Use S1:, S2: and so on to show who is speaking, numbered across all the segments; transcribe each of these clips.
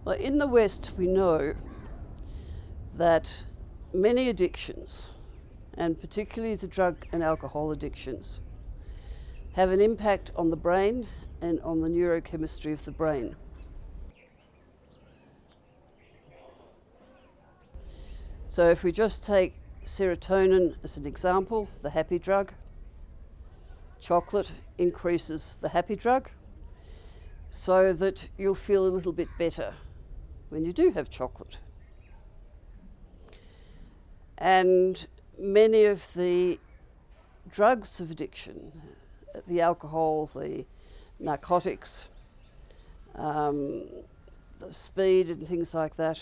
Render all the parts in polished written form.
S1: Well, in the West, we know that many addictions, and particularly the drug and alcohol addictions, have an impact on the brain and on the neurochemistry of the brain. So if we just take serotonin as an example, the happy drug, chocolate increases the happy drug so that you'll feel a little bit better when you do have chocolate. And many of the drugs of addiction, the alcohol, the narcotics, the speed and things like that,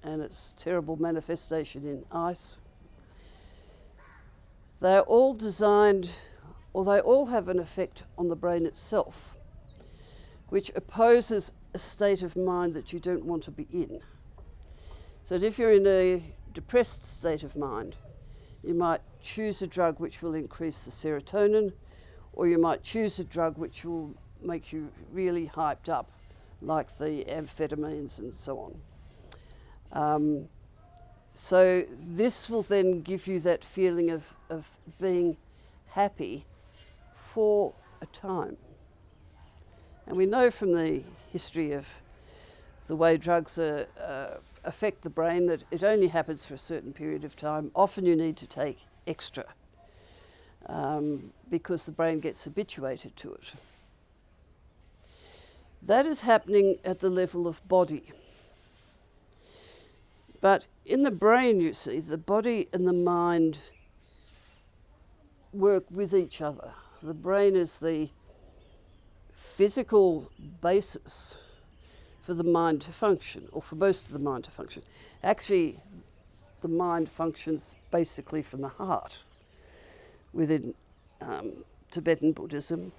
S1: and its terrible manifestation in ice, they're all designed, or they all have an effect on the brain itself, which opposes a state of mind that you don't want to be in. So that if you're in a depressed state of mind, you might choose a drug which will increase the serotonin, or you might choose a drug which will make you really hyped up, like the amphetamines and so on. So this will then give you that feeling of being happy for a time. And we know from the history of the way drugs affect the brain that it only happens for a certain period of time. Often you need to take extra because the brain gets habituated to it. That is happening at the level of body. But in the brain, you see, the body and the mind work with each other. The brain is the physical basis for the mind to function, or for most of the mind to function. Actually, the mind functions basically from the heart within Tibetan Buddhism.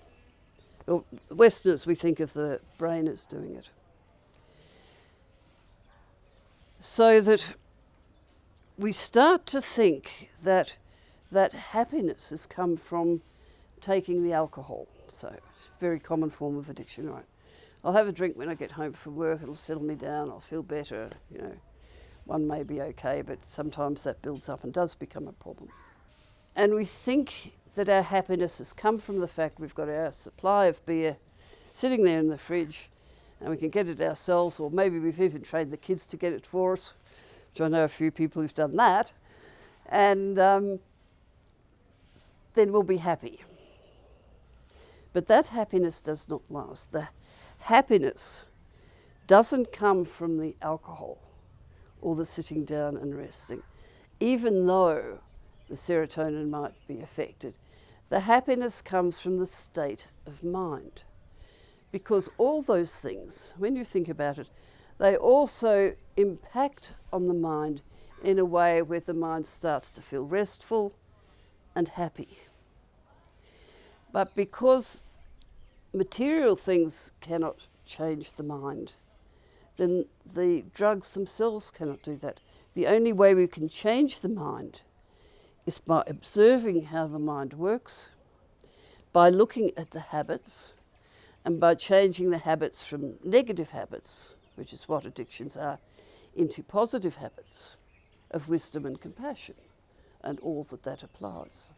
S1: Well, Westerners, we think of the brain as doing it. So that we start to think that happiness has come from taking the alcohol. So, very common form of addiction, right? I'll have a drink when I get home from work, it'll settle me down, I'll feel better, you know. One may be okay, but sometimes that builds up and does become a problem. And we think that our happiness has come from the fact we've got our supply of beer sitting there in the fridge, and we can get it ourselves, or maybe we've even trained the kids to get it for us, which I know a few people who've done that, and then we'll be happy. But that happiness does not last. The happiness doesn't come from the alcohol or the sitting down and resting, even though the serotonin might be affected. The happiness comes from the state of mind. Because all those things, when you think about it, they also impact on the mind in a way where the mind starts to feel restful and happy. But because material things cannot change the mind, then the drugs themselves cannot do that. The only way we can change the mind is by observing how the mind works, by looking at the habits, and by changing the habits from negative habits, which is what addictions are, into positive habits of wisdom and compassion, and all that applies.